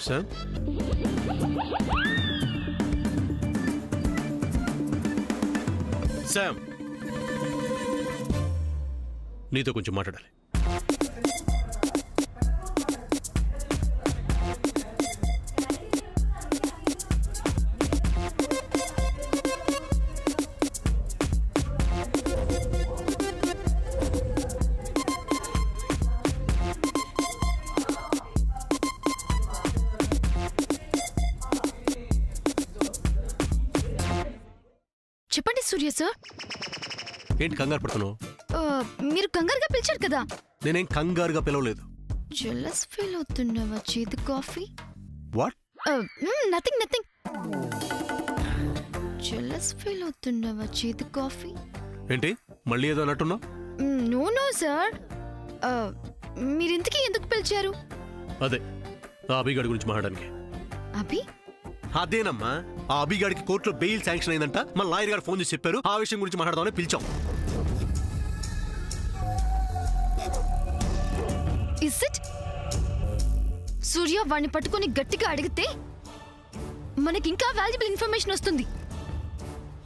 Sir Sam నీతో కొంచెం మాట్లాడాలి. చెప్పండి సూర్య సార్. ఏంటి కంగారు పడుతున్నావు? మీరు కంగారుగా పిలిచారు కదా. నేనేం కంగారుగా పిలవలేదు. జెలస్ ఫీల్ అవుతున్నావా? చేదు coffee. What? Nothing nothing. Jealous feel అవుతున్నావా? చేదు కాఫీ. ఏంటి మళ్ళీ ఏదో అన్నట్టున్నావు? No no sir. మీరింతకీ ఎందుకు పిలిచారు? అదే ఆ అభిగాడి గురించి మాట్లాడడానికి. అభి? అదేనమ్మా, ఆ అభిగాడికి కోర్టులో బెయిల్ శాంక్షన్ అయిందంట. మన లాయర్ గారు ఫోన్ చేసి చెప్పారు. ఆ విషయం గురించి మాట్లాడదామని పిలిచాం. Is it? సూర్య వాడిని పట్టుకొని గట్టిగా అడిగితే మనకింకా వాల్యుబుల్ ఇన్ఫర్మేషన్ వస్తుంది.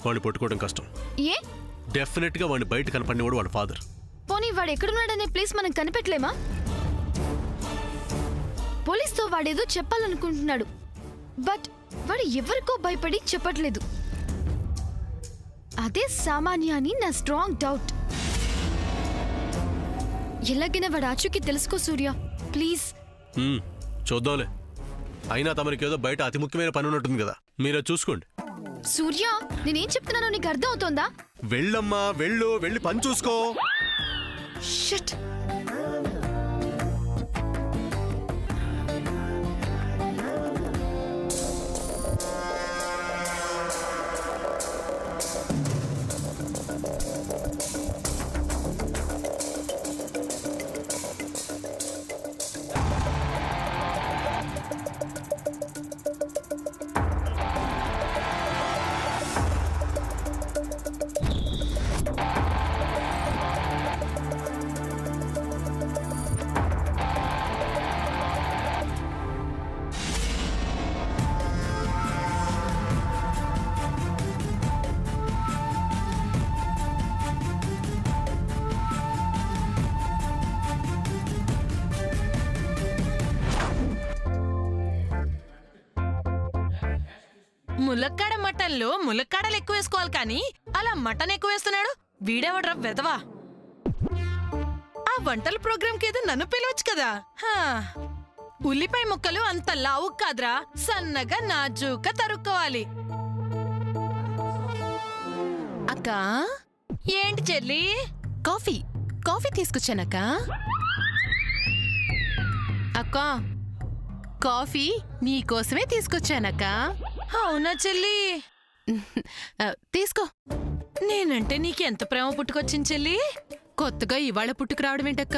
వాడిని పట్టుకోవడం కష్టం. ఏ? డెఫినెట్ గా వాడిని బయట కనపడినవాడు వాడి ఫాదర్. పోనీ వాడు ఎక్కడున్నాడనే ప్లేస్ మనం కనిపెట్టలేమా? పోలీస్తో వాడేదో చెప్పాలనుకుంటున్నాడు, బట్ వాడు ఎవరికో భయపడి చెప్పట్లేదు. అదే సామాన్య అని నా స్ట్రాంగ్ డౌట్. ఎలాగైనా వాడు ఆచూకీ తెలుసుకో సూర్య, ప్లీజ్. చూద్దాంలే. అయినా తమరికేదో బయట అతి ముఖ్యమైన పని ఉన్నట్టుంది కదా, మీరే చూసుకోండి. సూర్య, నేనేం చెప్తున్నానో నీకు అర్థం అవుతోందా? వెళ్ళమ్మా, వెళ్ళి పని చూసుకో. షిట్. ములక్కాడ మటన్లో ములక్కాడలు ఎక్కువ వేసుకోవాలి కానీ అలా మటన్ ఎక్కువ వేస్తున్నాడు వీడెవడ్రా వెదవా. ఆ వంటల ప్రోగ్రాంకి ఏదో నన్ను పిలవచ్చు కదా. ఉల్లిపాయ ముక్కలు అంత లావు కాదురా, సన్నగా నాజూక తరుక్కోవాలి. అక్క ఏంటి చెల్లి? కాఫీ తీసుకొచ్చానక్క. అక్క కాఫీ నీకోసమే తీసుకొచ్చానక్క. అవునా చెల్లి? తీసుకో. నేనంటే నీకెంత ప్రేమ పుట్టుకొచ్చింది చెల్లి? కొత్తగా ఇవాళ పుట్టుకు రావడం ఏంటక్క?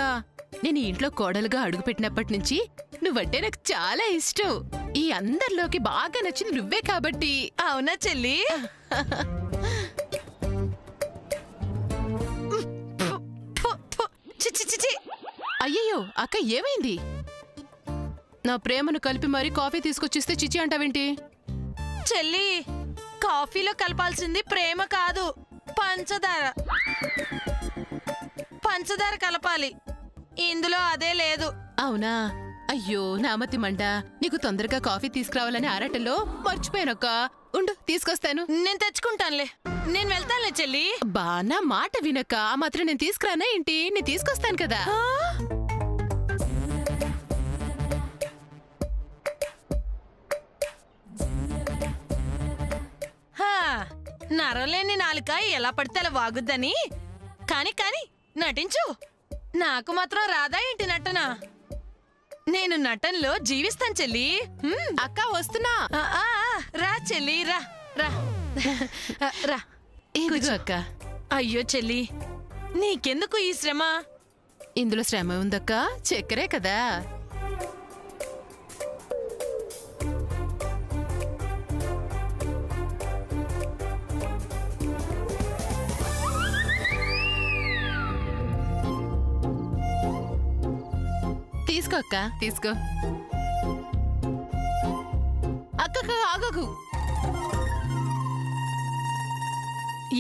నేను ఇంట్లో కోడలుగా అడుగుపెట్టినప్పటి నుంచి నువ్వంటే నాకు చాలా ఇష్టం. ఈ అందరిలోకి బాగా నచ్చింది నువ్వే కాబట్టి. అవునా చెల్లి? అయ్యయ్యో అక్క, ఏమైంది? నా ప్రేమను కలిపి మరీ కాఫీ తీసుకొచ్చిస్తే చిచి అంటావేంటి? చెల్లి, కాఫీలో కలపాల్సింది ప్రేమ కాదు, పంచదార. పంచదార కలపాలి, ఇందులో అదే లేదు. అవునా? అయ్యో నామతి మంట, నీకు తొందరగా కాఫీ తీసుకురావాలని ఆరాటంలో మర్చిపోయానక్క. ఉండు తీసుకొస్తాను. నేను తెచ్చుకుంటానులే, నేను వెళ్తానులే చెల్లి. బానా మాట వినక్క, ఆ మాత్రం నేను తీసుకురానా ఏంటి? నేను తీసుకొస్తాను కదా. నరలేని నాలుక ఎలా పడితే అలా వాగుద్దని. కాని నటించు. నాకు మాత్రం రాదా ఏంటి నటన? నేను నటనలో జీవిస్తాను చెల్లి. అక్క వస్తున్నా. రా చెల్లి, రా రా రా. అక్క. అయ్యో చెల్లి, నీకెందుకు ఈ శ్రమ? ఇందులో శ్రమ ఉందక్క, చక్కెరే కదా. తీసుకో అక్క, తీసుకో. అక్క ఆగకు.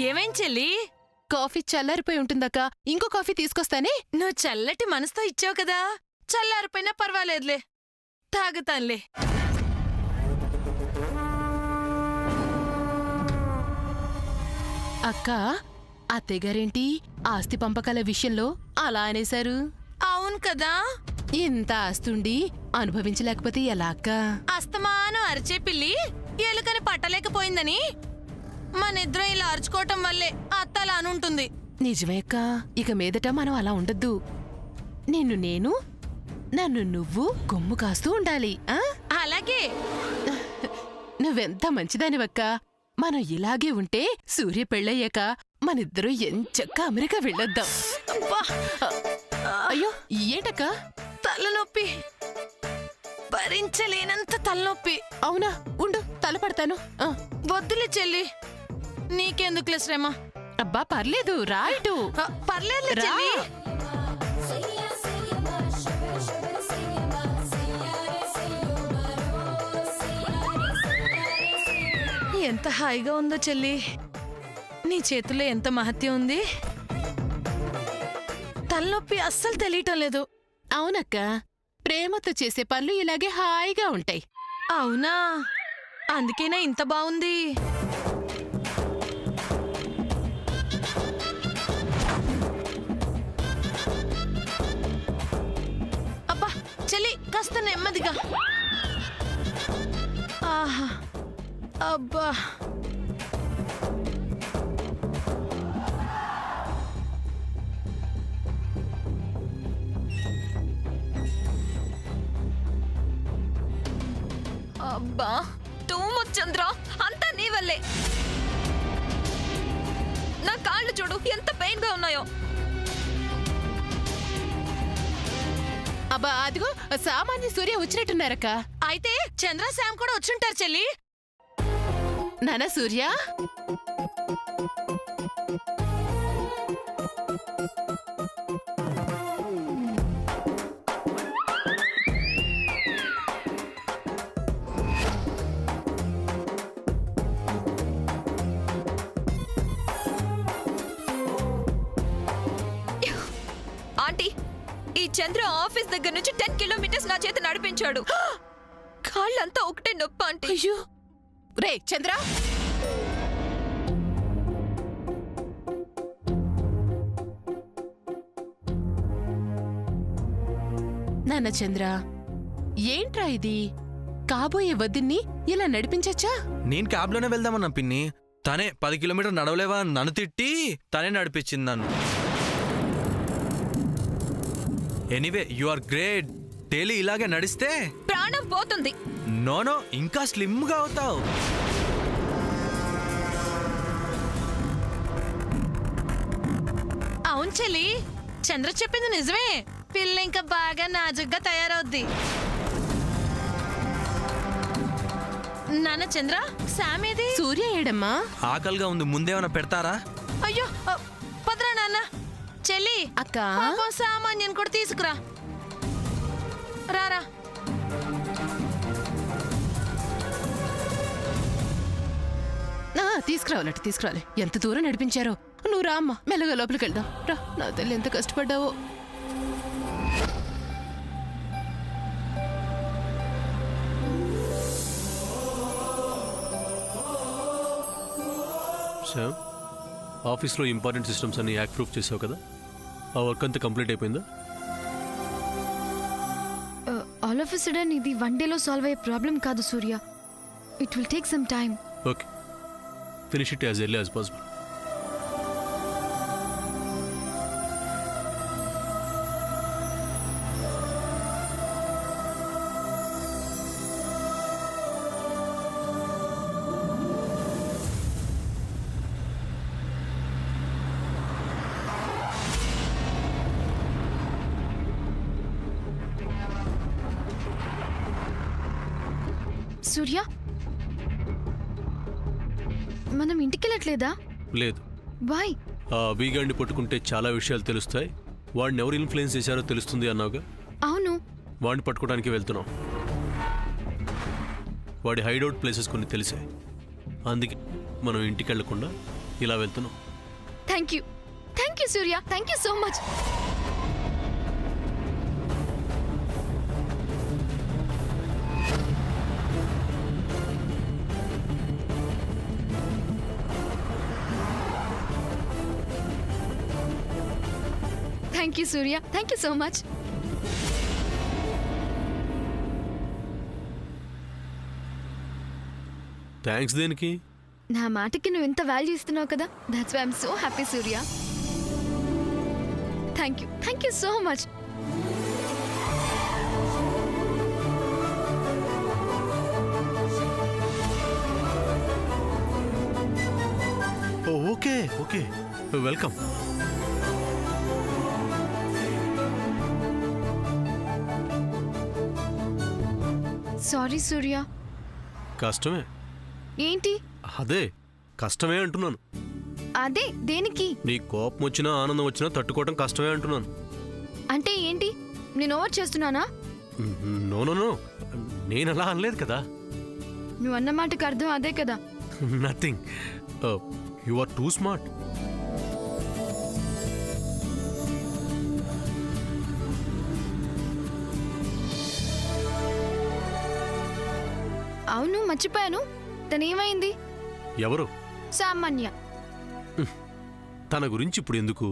ఏమేం చెల్లి? కాఫీ చల్లారిపోయి ఉంటుందక్క. ఇంకో కాఫీ తీసుకొస్తానే. నువ్వు చల్లటి మనసుతో ఇచ్చావు కదా, చల్లారిపోయినా పర్వాలేదులే, తాగుతానులే. అక్క, అత్తయ్యగారేంటి ఆస్తి పంపకాల విషయంలో అలా అనేశారు? అవును కదా, ఇంత ఆస్తుండి అనుభవించలేకపోతే ఎలా అక్క? అస్తమానం అరిచే పిల్లి ఎలుకని పట్టలేకపోయిందని మనిద్దరం ఇలా అరుచుకోవటం వల్లే అత్త అలా అనుంటుంది. నిజమే అక్క, ఇక మీదట మనం అలా ఉండద్దు. నిన్ను నేను, నన్ను నువ్వు కొమ్ము కాస్తూ ఉండాలి. ఆ అలాగే. నువ్వెంత మంచిదానివక్క. మనం ఇలాగే ఉంటే సూర్య పెళ్ళయ్యాక మనిద్దరం ఎంచక్క అమెరికా వెళ్ళొద్దాం. అబ్బా, అయ్యో ఏంటక్క? తలనొప్పి, భరించలేనంత తలనొప్పి. అవునా, ఉండు తల పడతాను. వద్దులే చెల్లి, నీకెందుకులే శ్రమ. అబ్బా పర్లేదు, రా ఇటు. పర్లేదులే రా. చెల్లి. ఎంత హాయిగా ఉందో చెల్లి, నీ చేతుల్లో ఎంత మహత్యం ఉంది. తలనొప్పి అస్సలు తెలియటం లేదు. అవునక్క, ప్రేమతో చేసే పనులు ఇలాగే హాయిగా ఉంటాయి. అవునా, అందుకేనా ఇంత బాగుంది. అబ్బా చెల్లి, కాస్త నెమ్మదిగా. ఆహా, అబ్బా. అబ్బా టూ మచ్ చంద్ర, అంతా నీ వల్లే. నా కాళ్ళు చూడు ఎంత పెయిన్ గా ఉన్నాయో. అబ్బా అదిగో సామాన్య సూర్య వచ్చినట్టున్నారక్క. అయితే చంద్ర శ్యామ్ కూడా వచ్చుంటారు చెల్లి. నానా సూర్య, ఆంటీ, ఈ చంద్ర ఆఫీస్ దగ్గర నుంచి 10 కిలోమీటర్స్ నా చేత నడిపించాడు. కాళ్ళంతా ఒకటే నొప్పి ఆంటీ. అయ్యో రే చంద్ర, నాన్న చంద్ర, ఏంట్రా ఇది? కాబోయే వదిన్ని ఇలా నడిపించచ్చా? నేను క్యాబ్లోనే వెళ్దామన్నా పిన్ని. తనే 10 కిలోమీటర్ నడవలేవా అని నన్ను తిట్టి తనే నడిపించింది నన్ను. Anyway you are great. Daily ఇలాగే నడిస్తే ప్రాణం పోతుంది. నోనో ఇంకా స్లిమ్ గా అవుతావు. అవును చెల్లి, చంద్ర చెప్పింది నిజమే. పిల్ల ఇంకా బాగా నాజుగ్గా తయారవుద్ది. నాన్న చంద్ర, శామ్ ఏది? సూర్య ఏడమ్మా? ఆకలిగా ఉంది, ముందేమైనా పెడతారా? అయ్యో, పదరా నాన్న. చెల్లి, అక్క, పాపం సామాన్యం కూడా తీసుకురా. రారా. తీసుకురావాలట, తీసుకురావాలి. ఎంత దూరం నడిపించారో. నువ్వు రా అమ్మా, మెల్లగా లోపలికి వెళ్దాం. రా, నా తల్లి ఎంత కష్టపడ్డావో. శ్యామ్, ఆఫీస్లో ఇంపార్టెంట్ సిస్టమ్స్ అన్ని యాక్ట్ ప్రూఫ్ చేసావు కదా, ఆ వర్క్ అంతా కంప్లీట్ అయిపోయిందా? ఆల్ ఆఫ్ ఎ సడన్ ఇది 1 డేలో సాల్వ్ అయ్యే ప్రాబ్లం కాదు Surya. It will take some time. Okay, finish it as early as possible. Surya, మనం ఇంటికెళ్ళట్లేదా? లేదు, వై? ఆ అభిగాడిని పట్టుకుంటే చాలా విషయాలు తెలుస్తాయి. వాడిని ఎవరు ఇన్ఫ్లుయెన్స్ చేశారో తెలుస్తుంది అన్నావుగా. అవును. వాడిని పట్టుకోవడానికి వెళ్తున్నాం. వాడి హైడౌట్ ప్లేసెస్ కొన్ని తెలిసాయి. అందుకే మనం ఇంటికి వెళ్లకుండా ఇలా వెళ్తున్నాం. Thank you Surya, thank you so much. Thank you Surya, thank you so much. Thanks దేనికి? నా మాటకి నువ్వు ఎంత వాల్యూ ఇస్తున్నావు కదా, that's why I'm so happy Surya. Thank you so much. Okay okay, welcome. Sorry Surya. కష్టమే. ఏంటి అదే కష్టమే అంటున్నాను. అదే దేనికి? నీ కోపం వచ్చినా ఆనందం వచ్చినా తట్టుకోవటం కష్టమే అంటున్నాను. అంటే ఏంటి, నేను ఓవర్ చేస్తున్నానా? నో నో నో, నేను అలా అనలేదు కదా. నువ్వు అన్న మాటకు అర్థం అదే కదా. Nothing. You are too smart. అవును, మర్చిపోయాను. తనేమైంది? ఎవరు? సామాన్య. తన గురించి ఇప్పుడు ఎందుకు?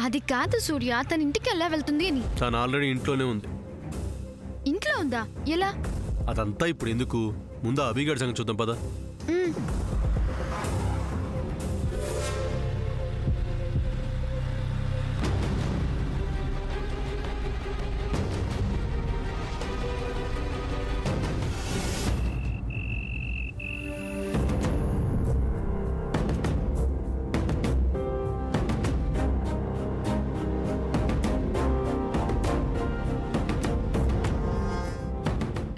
అది కాదు సూర్య, తన ఇంటికి ఎలా వెళ్తుంది అని. తను ఆల్రెడీ ఇంట్లోనే ఉంది. ఇంట్లో ఉందా? ఎలా? అదంతా ఇప్పుడు ఎందుకు, ముందు అభిగాడి సంగతి చూద్దాం పద. మ్.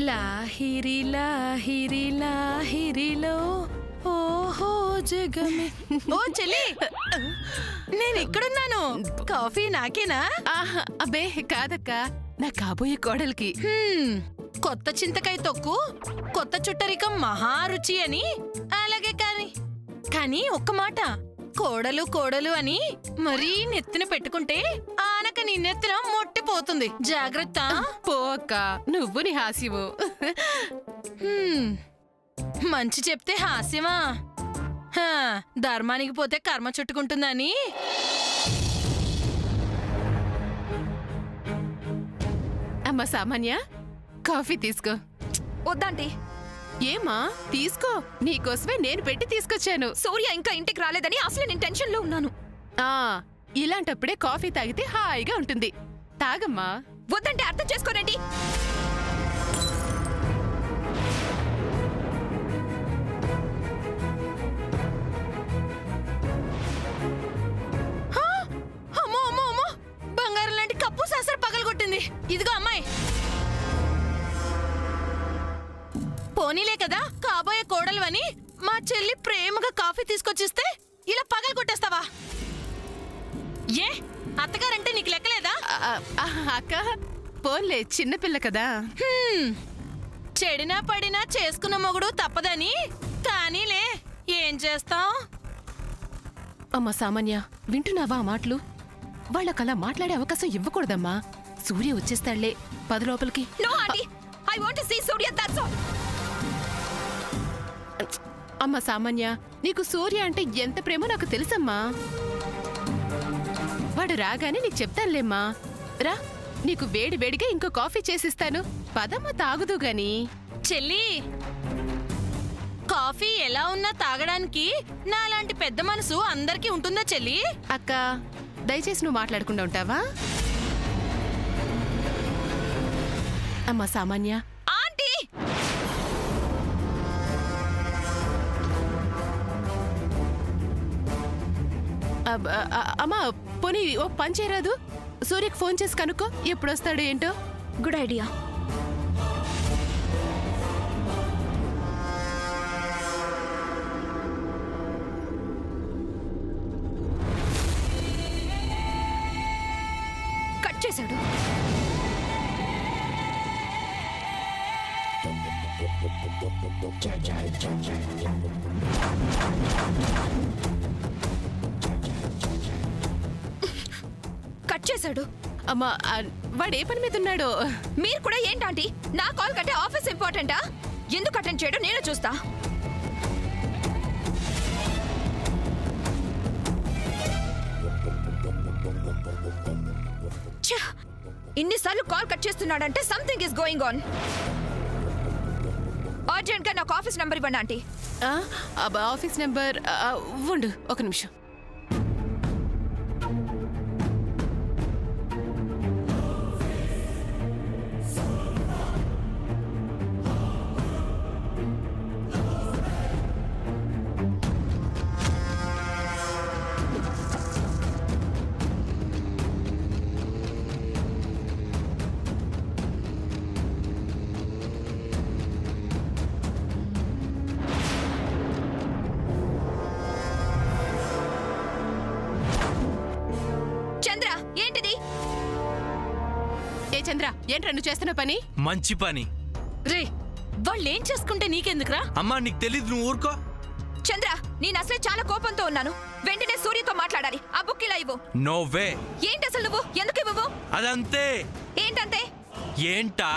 లాహిరి లాహిరి లాహిరిలో ఓహో జగమే. ఓ చెల్లి, నేను ఇక్కడున్నాను. కాఫీ నాకేనా? ఆహా, అబ్బే కాదక్క, నా కాబోయే కోడలికి. కొత్త చింతకాయ తొక్కు, కొత్త చుట్టరికం మహారుచి అని. అలాగే కానీ ఒక్క మాట, కోడలు కోడలు అని మరీ నెత్తిన పెట్టుకుంటే ఆనక నీ నెత్తిన మొట్టిపోతుంది. జాగ్రత్త. పో అక్క, నువ్వు నీ హాస్యము. మంచి చెప్తే హాస్యమా? హా, ధర్మానికి పోతే కర్మ చుట్టుకుంటుందని. అమ్మ సామాన్య, కాఫీ తీసుకో. వద్దాంటీ. ఏమా, తీసుకో, నీకోసమే నేను పెట్టి తీసుకొచ్చాను. సూర్య ఇంకా ఇంటికి రాలేదని అసలు నేను టెన్షన్ లో ఉన్నాను. ఆ ఇలాంటప్పుడే కాఫీ తాగితే హాయిగా ఉంటుంది. తాగమ్మా. వద్దంటే అర్థం చేసుకోరండి. అమ్మో అమ్మో అమ్మో, బంగారం లాంటి కప్పు సాసర పగలగొట్టింది. ఇదిగో అమ్మాయి, పోనీలే కదా కాబోయే కోడలు అని మా చెల్లి ప్రేమగా కాఫీ తీసుకొచ్చిస్తే ఇలా పగలు కొట్టేస్తావా? ఏ అత్తగారంటే నీకు లెక్కలేదా? అక్క, పోన్లే, చిన్నపిల్ల కదా. చెడినా పడినా చేసుకున్న మొగుడు తప్పదని. కానీలే, ఏం చేస్తాం? అమ్మ సామాన్య, వింటున్నావా ఆ మాటలు? వాళ్ళకలా మాట్లాడే అవకాశం ఇవ్వకూడదమ్మా. సూర్య వచ్చేస్తాళ్లే, పద లోపలికి. No aunty, I want to see Surya, that's all. అమ్మ సామాన్య, నీకు సూర్య అంటే ఎంత ప్రేమో నాకు తెలుసమ్మా. వాడు రాగానే నీకు చెప్తానులేమ్మా. రా, నీకు వేడి వేడిగా ఇంకో కాఫీ చేసిస్తాను. పదమ్మ, తాగుదు గాని. చెల్లి, కాఫీ ఎలా ఉన్నా తాగడానికి నాలాంటి పెద్ద మనసు అందరికీ ఉంటుందా చెల్లి? అక్క, దయచేసి నువ్వు మాట్లాడకుండా ఉంటావా? అమ్మ సామాన్య. ఆంటీ, అమ్మా, పోనీ ఓ పని చేయరాదు? సూర్యకి ఫోన్ చేసి కనుక్కో ఎప్పుడొస్తాడు ఏంటో. Good idea. కట్ చేశాడు. కట్ చేశాడు. అమ్మా వాడు ఏ పని మీద ఉన్నాడో. మీరు కూడా ఏంటంటే నా కాల్ కంటే ఆఫీస్ ఇంపార్టెంటా? ఎందుకు అటెండ్ చేయడం నేను చూస్తా. ఛ! ఇన్నిసార్లు కాల్ కట్ చేస్తున్నాడంటే something is going on. Urgent గా నాకు ఆఫీస్ నంబర్ ఇవ్వండి ఆంటీ. ఆఫీస్ నెంబర్ ఉండు ఒక నిమిషం. చంద్ర ఏంటిది? ఏ చంద్ర, ఏంట్రా నువ్వు చేస్తున్న పని? మంచి పని. రే వాళ్ళేం చేసుకుంటే నీకెందుకురా? అమ్మా నీకు తెలీదు, నువ్వు ఊరుకో. చంద్ర నేను అసలే చాలా కోపంతో ఉన్నాను. వెంటనే సూర్యతో మాట్లాడాలి. ఆ బుక్ ఇలా ఇవ్వు. No way. ఏంటి అసలు నువ్వు ఎందుకు ఇవ్వవు? అదంతే. ఏంటంతే? ఏంటా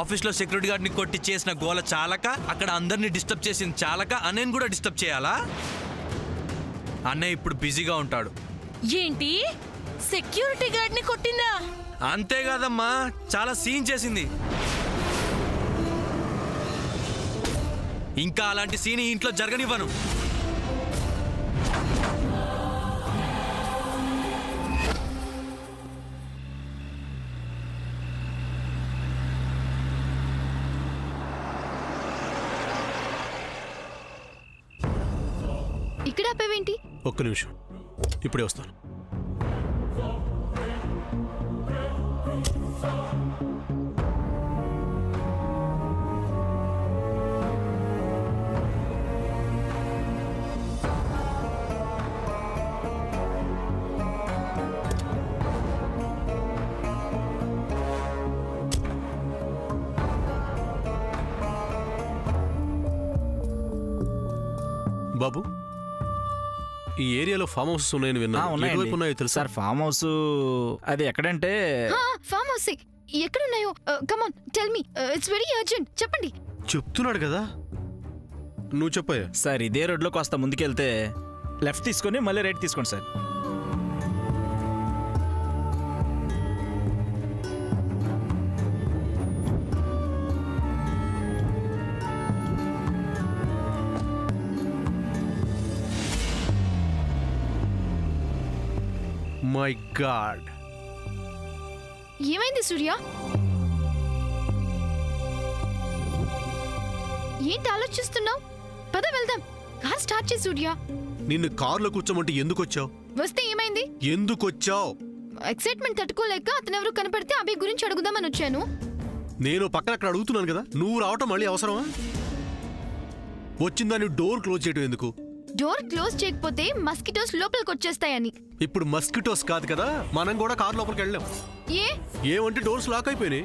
ఆఫీస్ లో సెక్యూరిటీ గార్డ్ ని కొట్టి చేసిన గోల చాలక, అక్కడ అందరినీ డిస్టర్బ్ చేసింది చాలక అన్నయ్యని కూడా డిస్టర్బ్ చేయాలా? అన్నయ్య ఇప్పుడు బిజీగా ఉంటాడు. ఏంటి సెక్యూరిటీ గార్డ్ ని కొట్టిందా? అంతేకాదమ్మా, చాలా సీన్ చేసింది. ఇంకా అలాంటి సీన్ ఈ ఇంట్లో జరగనివ్వను. ఇక్కడ ఆపేవేంటి? ఒక్క నిమిషం, ఇప్పుడే వస్తాను. బాబు, ఈ ఏరియాలో ఫామ్ హౌసెస్ ఉన్నాయని విన్నాను. ఎటువైపు ఉన్నాయో తెలుసా? సార్ ఫామ్ హౌస్ అది ఎక్కడంటే ఫామ్ హౌస్ ఎక్కడున్నాయో? Come on tell me, it's very urgent. చెప్పండి. చెప్తున్నాడు కదా, నువ్వు చెప్పాయా? సార్ ఇదే రోడ్లో కాస్త ముందుకెళ్తే లెఫ్ట్ తీసుకొని మళ్ళీ రైట్ తీసుకోండి సార్. మై గాడ్, ఏమైంది సూర్య? ఏంటి ఆలోచిస్తున్నావు? పద వెళ్దాం. కార్ స్టార్ట్ చేయి సూర్య. నిన్ను కారులో కూర్చోమంటే ఎందుకు వచ్చావు? వస్తే ఏమైంది? ఎందుకు వచ్చావు? ఎక్సైట్మెంట్ తట్టుకోలేక అతనెవరు కనపడితే అభి గురించి అడుగుదామని వచ్చాను. నేను పక్కన అక్కడ అడుగుతున్నాను కదా, నువ్వు రావటం మళ్ళీ అవసరమా? వచ్చిందాన్ని డోర్ క్లోజ్ చేయడం ఎందుకు? డోర్ క్లోజ్ చేయకపోతే మస్కిటోస్ లోపలికి వచ్చేస్తాయని. ఇప్పుడు మస్కిటోస్ కాదు కదా, మనం కూడా కార్ లోపలికి వెళ్ళాం. ఏ ఏమంటే డోర్స్ లాక్ అయిపోయినాయి.